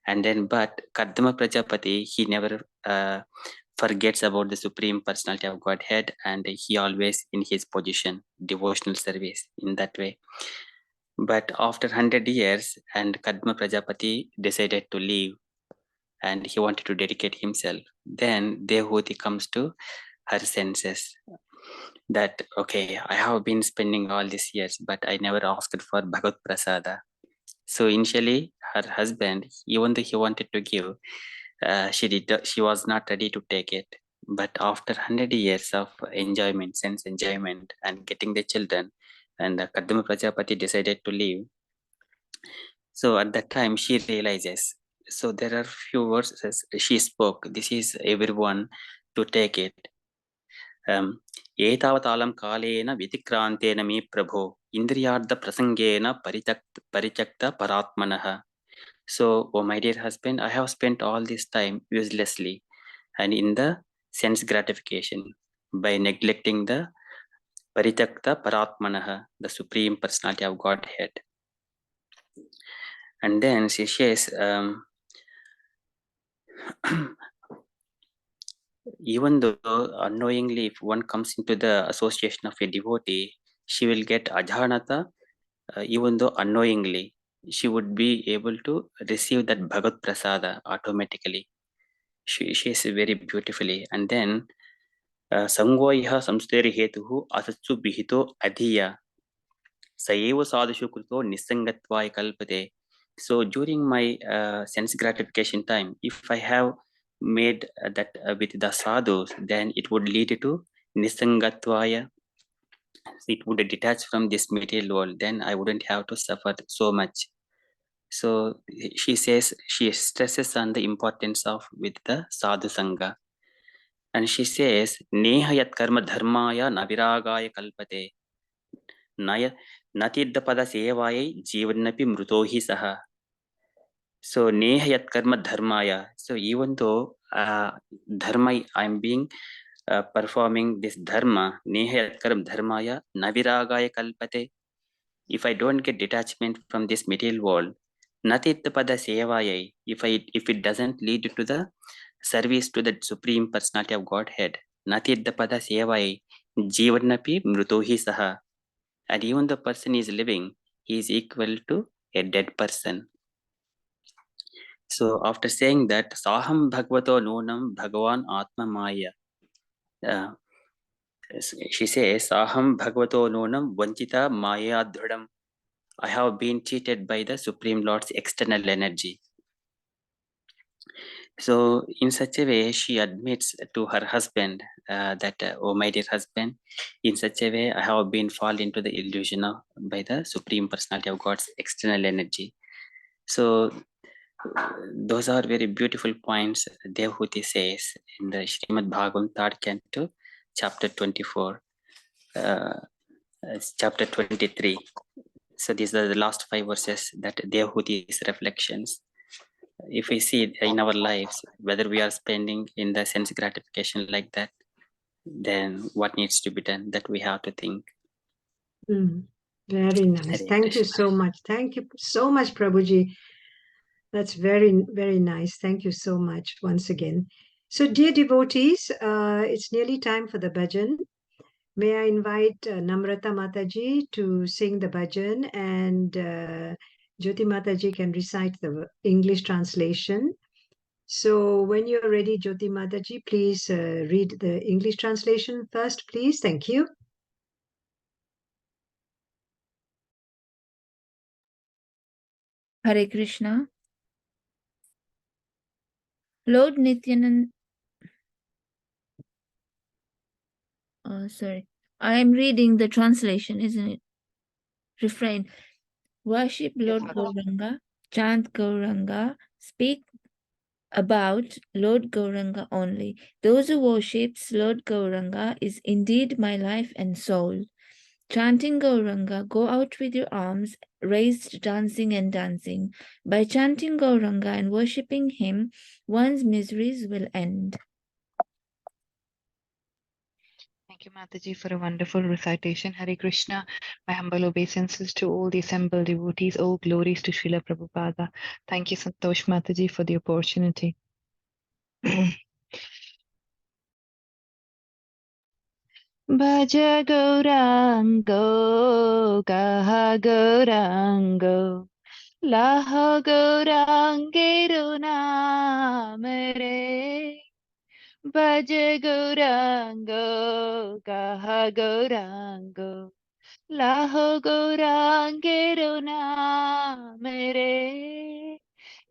And then, but Kaddama Prajapati, he never forgets about the Supreme Personality of Godhead, and he always in his position, devotional service in that way. But after 100 years, and Kaddama Prajapati decided to leave, and he wanted to dedicate himself. Then Devhuti comes to her senses that, okay, I have been spending all these years, but I never asked for Bhagavad Prasada. So initially, her husband, even though he wanted to give, she was not ready to take it. But after 100 years of enjoyment, sense enjoyment, and getting the children, and Kaddama Prajapati decided to leave. So at that time, she realizes. So there are few words she spoke. This is everyone to take it. Etavatalam kalena vitikrantena me prabho indriyarda prasangena parichakta paratmanaha. So, oh my dear husband, I have spent all this time uselessly and in the sense gratification by neglecting the parichakta paratmanaha, the Supreme Personality of Godhead. And then she says, even though unknowingly, if one comes into the association of a devotee, she will get ajhanata, even though unknowingly, she would be able to receive that Bhagavad Prasada automatically. She says very beautifully. And then, Sangoiha samsteri hetuhu asatsu bihito adhiya sayevo sadhishu kruto nisangatvaya kalpate. So during my sense gratification time, if I have made that with the sadhus, then it would lead to nisangatvaya. It would detach from this material world. Then I wouldn't have to suffer so much. So she says, she stresses on the importance of with the sadhu sangha. And she says, Neha yat karma dharmaya naviragaya kalpate. Naya natiddapada sevayai jivanapi mrutohi saha. So Neha yat karma dharmaya. So even though dharma, I'm being performing this dharma, Neha yat karma dharmaya naviragaya kalpate. If I don't get detachment from this material world, natiddapada sevayai. If it doesn't lead to the service to the Supreme Personality of Godhead, natiddapada sevai jivanapi mrutohi saha. And even the person is living, he is equal to a dead person. So after saying that, saham bhagavato nonam bhagavan atma maya. She says, Aham Bhagavato Nonam Vanchita Maya Dhudam. I have been cheated by the Supreme Lord's external energy. So, in such a way, she admits to her husband that, oh, my dear husband, in such a way, I have been fall into the illusion of by the Supreme Personality of God's external energy. So, those are very beautiful points Devhuti says in the Srimad Bhagavatam 3rd Canto, chapter 24, chapter 23. So these are the last 5 verses that Devhuti's reflections. If we see in our lives, whether we are spending in the sense gratification like that, then what needs to be done, that we have to think. Very nice. Hare Thank you Krishna. so much. Thank you so much, Prabhuji. That's very, very nice. Thank you so much once again. So, dear devotees, it's nearly time for the bhajan. May I invite Namrata Mataji to sing the bhajan, and Jyoti Mataji can recite the English translation. So when you're ready, Jyoti Mataji, please read the English translation first, please. Thank you. Hare Krishna. Lord Nityanand, sorry, I am reading the translation, isn't it? Refrain. Worship Lord Gauranga, chant Gauranga, speak about Lord Gauranga only. Those who worships Lord Gauranga is indeed my life and soul. Chanting Gauranga, go out with your arms raised, dancing and dancing. By chanting Gauranga and worshipping him, one's miseries will end. Thank you, Mataji, for a wonderful recitation. Hare Krishna. My humble obeisances to all the assembled devotees. All glories to Srila Prabhupada. Thank you, Santosh Mataji, for the opportunity. Bhaja Gaurango, Gaha Gaurango, Laha Gaurangeru Namare. Bhaja Gaurango, Gaha Gaurango, Laho Gaurangeru Namare.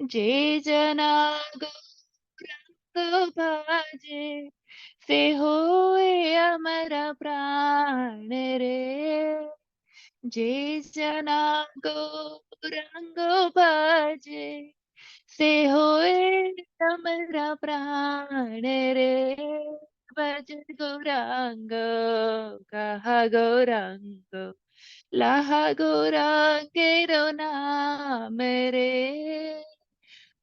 Je Jana Gaurango Bhaje, Se hoye amara pran re. Je Jana Gaurango Bhaje, Se hoye amara pran re. Bhaj Gaurango, Kaha Gaurango, Laha Gaurangero Namare.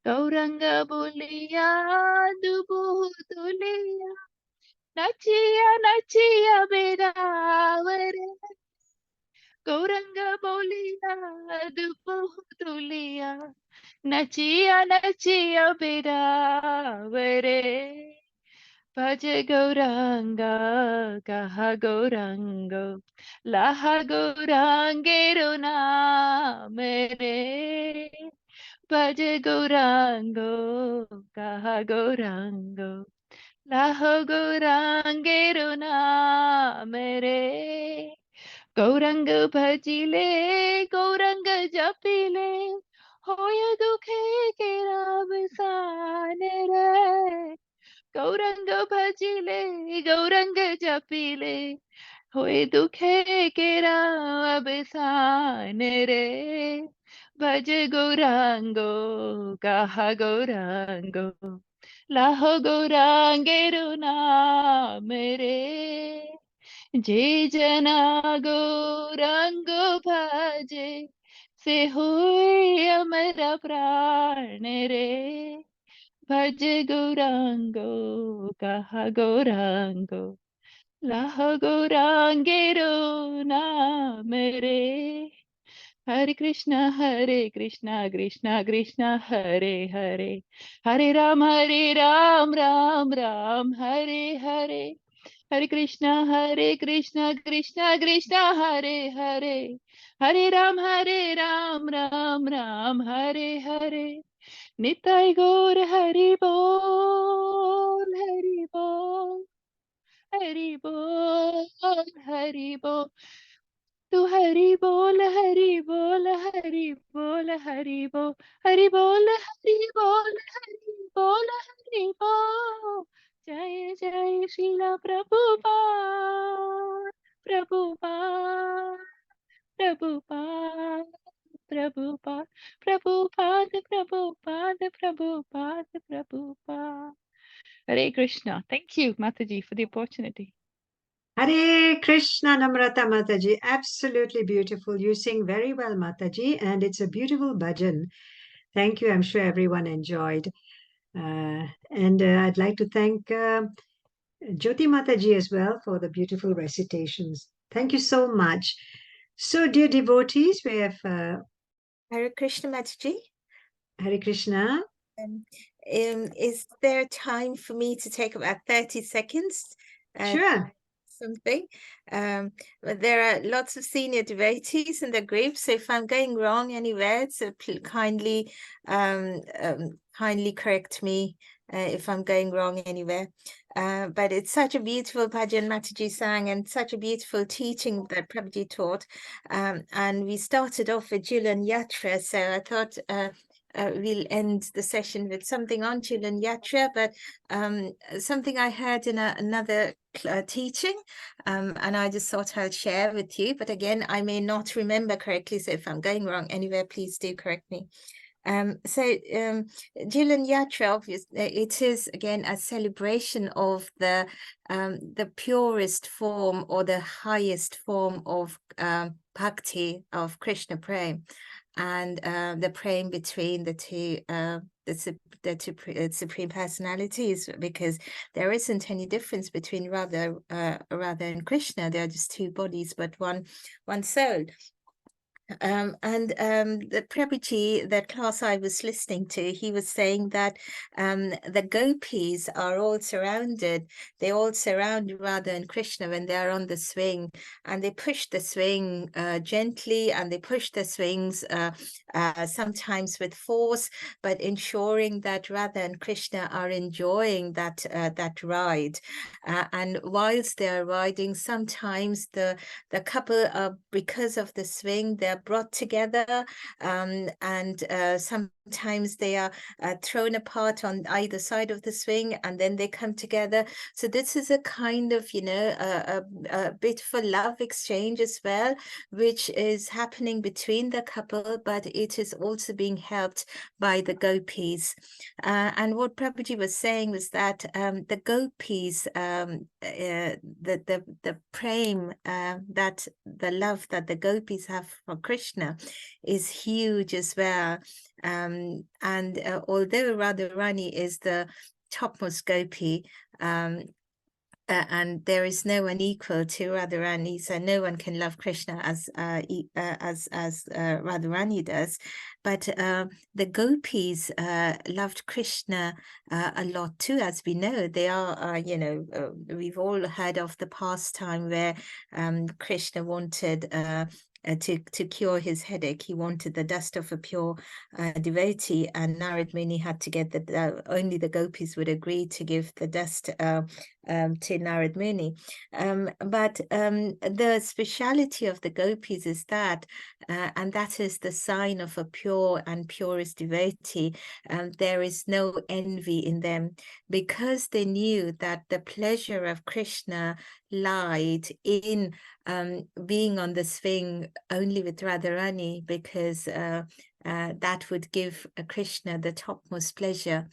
Gauranga Buliya, Dubu Tuliya, Nachia Bedavare. Gauranga Buliya, Dubu Tuliya, Nachia Bedavare. Bhaj Gauranga, Kaha Gaurango, Laha Gaurangero Namare. Bhaj Gaurango, Kaha Gaurango, Laho Gaurangeru Namare. Gauranga Bhajile, Gauranga Japile, Hoya Dukhe ke Rab Sanere. Gauranga Bhajile, Gauranga Japile, Hoye Dukhe ke Rab Sanere. Bhaj Gaurango, Kaha Gaurango, Laho Gaurangeru Namare. Je Jana Gaurango Bhaje, Se hoye amara pran re. Bhaj Gaurango, Kaha Gaurango, Laho Gaurangero Namare. Hare Krishna, Krishna Krishna, Hare Hare, Hare Ram, Ram Ram, Hare Hare. Hare Krishna, Krishna Krishna, Hare Hare, Hare Ram, Ram Ram, Hare Hare. Nitai Gaur Hari Bol, Hari Bol, Hari Bol, Hari Bol. Tu Hari Bol, Hari Bol, Hari Bol, Hari Bol, Hari Bol, Hari Bol, Hari Bol, Hari Bol. Jai Jai Srila Prabhupada, Prabhupada, Prabhupada, Prabhupada, Prabhupada, Prabhupada, Prabhupada, Prabhupada. Hare Krishna. Thank you, Mataji, for the opportunity. Hare Krishna, Namrata Mataji. Absolutely beautiful. You sing very well, Mataji, and it's a beautiful bhajan. Thank you. I'm sure everyone enjoyed. And I'd like to thank Jyoti Mataji as well for the beautiful recitations. Thank you so much. So, dear devotees, we have Hare Krishna, Mataji. Hare Krishna. Is there time for me to take about 30 seconds? Sure. Something. But there are lots of senior devotees in the group, so if I'm going wrong anywhere, so kindly correct me if I'm going wrong anywhere. But it's such a beautiful bhajan Mataji sang, and such a beautiful teaching that Prabhuji taught. And we started off with Julian Yatra, so I thought we'll end the session with something on Julian Yatra, but something I heard in another teaching, and I just thought I'll share with you. But again, I may not remember correctly, so if I'm going wrong anywhere, please do correct me. Julian Yatra, obviously, it is again a celebration of the purest form or the highest form of bhakti, of Krishna prem, and the prem between the two supreme personalities, because there isn't any difference between Radha and Krishna. They are just two bodies, but one soul. The Prabhuji, that class I was listening to, he was saying that the gopis are all surrounded. They all surround Radha and Krishna when they are on the swing, and they push the swing gently, and they push the swings sometimes with force, but ensuring that Radha and Krishna are enjoying that ride. And whilst they are riding, sometimes the couple are, because of the swing, they're brought together, and sometimes they are thrown apart on either side of the swing, and then they come together. So this is a kind of, a bit of a love exchange as well, which is happening between the couple, but it is also being helped by the gopis. And what Prabhuji was saying was that the gopis, the prem, that the love that the gopis have for Krishna is huge as well. And although Radharani is the topmost gopi, and there is no one equal to Radharani, so no one can love Krishna as Radharani does. But the gopis loved Krishna a lot too, as we know. They are, we've all heard of the pastime where Krishna wanted to cure his headache. He wanted the dust of a pure devotee, and Narad Muni had to get only the gopis would agree to give the dust to Narad Muni. But the speciality of the gopis is that, and that is the sign of a pure and purest devotee, there is no envy in them, because they knew that the pleasure of Krishna lied in being on the swing only with Radharani, because that would give Krishna the topmost pleasure.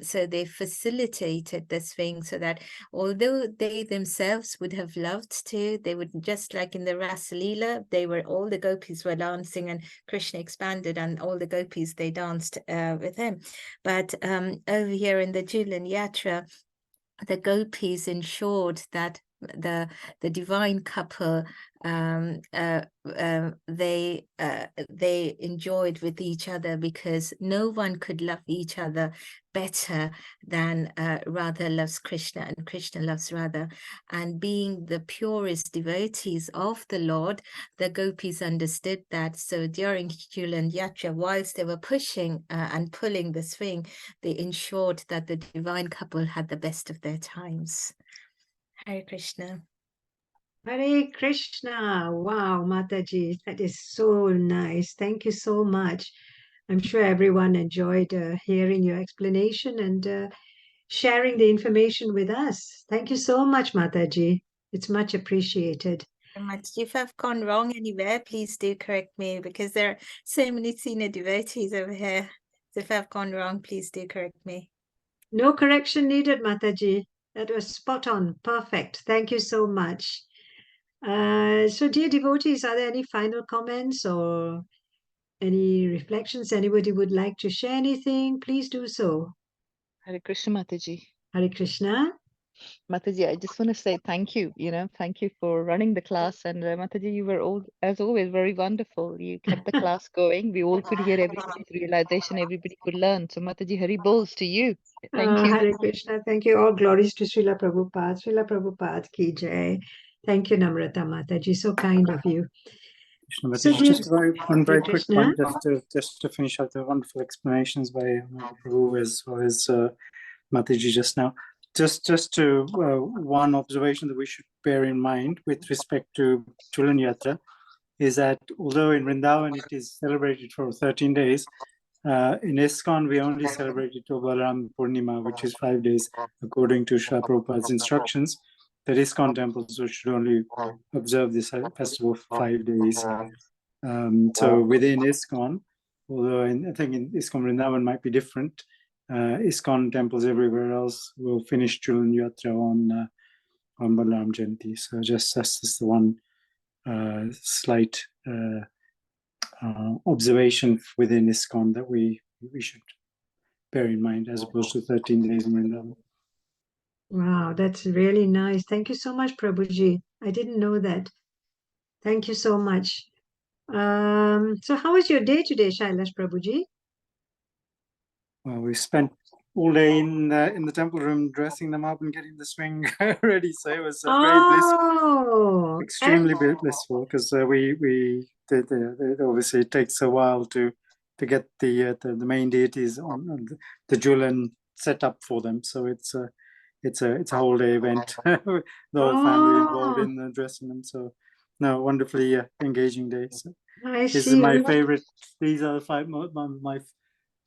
So they facilitated the swing so that although they themselves would have loved to, they would, just like in the Rasa Leela, all the gopis were dancing, and Krishna expanded, and all the gopis, they danced with him. But over here in the Julian Yatra, the gopis ensured that the divine couple, they enjoyed with each other, because no one could love each other better than Radha loves Krishna and Krishna loves Radha. And being the purest devotees of the Lord, the gopis understood that. So during Julian Yatra, whilst they were pushing and pulling the swing, they ensured that the divine couple had the best of their times. Hare Krishna. Hare Krishna. Wow, Mataji, that is so nice. Thank you so much. I'm sure everyone enjoyed hearing your explanation and sharing the information with us. Thank you so much, Mataji. It's much appreciated. Very much. If I've gone wrong anywhere, please do correct me, because there are so many senior devotees over here. So if I've gone wrong, please do correct me. No correction needed, Mataji. That was spot on. Perfect. Thank you so much. So, dear devotees, are there any final comments or any reflections? Anybody would like to share anything? Please do so. Hare Krishna, Mataji. Hare Krishna. Mataji, I just want to say thank you. Thank you for running the class. And Mataji, you were as always, very wonderful. You kept the class going. We all could hear everybody's realization. Everybody could learn. So, Mataji, Hari Bols to you. Thank you. Hare Krishna. Thank you. All glories to Srila Prabhupada. Srila Prabhupada ki jai. Thank you, Namrata Mataji. So kind of you. Krishna, but So, it's dear just one very quick Krishna. point, just to finish up the wonderful explanations by Prabhu as well as Mataji just now. Just to one observation that we should bear in mind with respect to Chulan Yatra is that although in Vrindavan it is celebrated for 13 days, in ISKCON we only celebrate it till Balaram Purnima, which is 5 days, according to Srila Prabhupada's instructions. That ISKCON temples should only observe this festival for 5 days. So within ISKCON, although I think in ISKCON Vrindavan might be different, ISKCON temples everywhere else will finish Chulan Yatra on Balaram Jayanti. So just that's just the one slight observation within ISKCON that we should bear in mind, as opposed to 13 days in Vrindavan. Wow, that's really nice. Thank you so much, Prabhuji. I didn't know that. Thank you so much. So how was your day today, Shailash Prabhuji? Well, we spent all day in the temple room dressing them up and getting the swing ready. So it was very blissful, extremely blissful, because it obviously takes a while to get the main deities on the Julan set up for them. So it's a whole day event. The whole family involved in dressing them. So no, wonderfully engaging day. So this is my favorite. These are my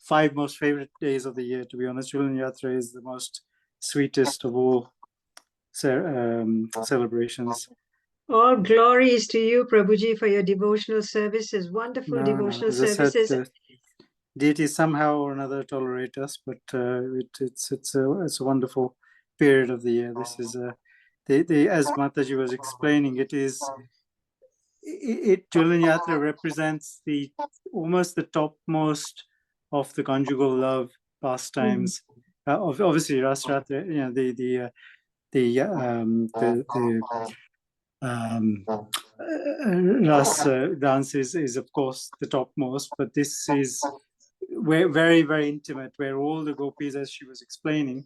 5 most favorite days of the year, to be honest. Julan Yatra is the most sweetest of all celebrations. All glories to you, Prabhuji, for your devotional services, wonderful devotional services. As I said, deities somehow or another tolerate us, but it's a wonderful period of the year. This is as Mataji was explaining, Julan Yatra represents almost the topmost of the conjugal love pastimes. Obviously, Ras Yatra, Ras dance is of course the topmost, but this is very, very intimate, where all the gopis, as she was explaining,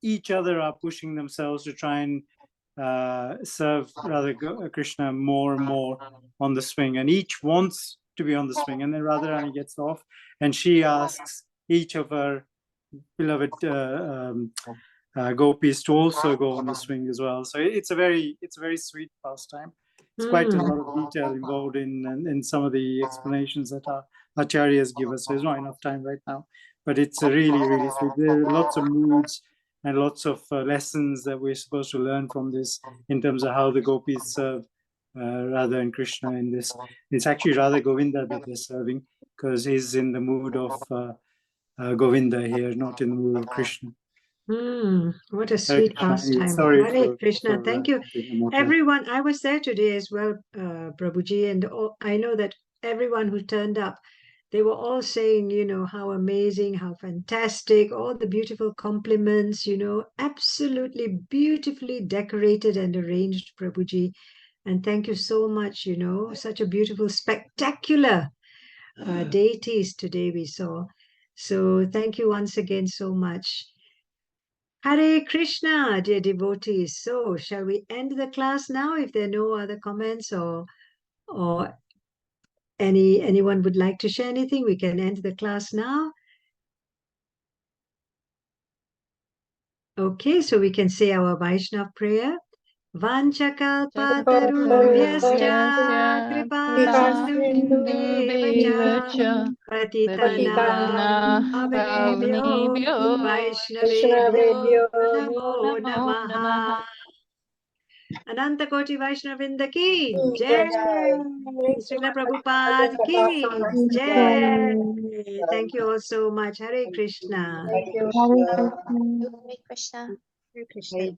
each other are pushing themselves to try and serve Radha Krishna more and more on the swing, and each wants to be on the swing, and then Radharani gets off and she asks each of her beloved gopis to also go on the swing as well. So it's a very sweet pastime. It's quite a lot of detail involved in some of the explanations that our acharyas give us. So there's not enough time right now, but it's a really, really sweet. There are lots of moods and lots of lessons that we're supposed to learn from this in terms of how the gopis serve Radha and Krishna in this. It's actually Radha Govinda that they're serving, because he's in the mood of Govinda here, not in the mood of Krishna. What a sweet pastime. Hare Krishna. Thank you. Everyone, I was there today as well, Prabhuji, and I know that everyone who turned up, they were all saying, how amazing, how fantastic, all the beautiful compliments, absolutely beautifully decorated and arranged, Prabhuji. And thank you so much, such a beautiful, spectacular deities today we saw. So thank you once again so much. Hare Krishna, dear devotees. So shall we end the class now if there are no other comments or anyone would like to share anything? We can end the class now. Okay, so we can say our Vaishnav prayer. Vanchakalpatarubhyascha kripa sindhubheva cha patitanam pavanebhyo Vaishnavebhyo namo namaha. Anantakoti Vaishnavinda ki jai. Srila Prabhupada ki jai. Thank you all so much. Hare Krishna. Thank you. Hare Krishna. Hare Krishna.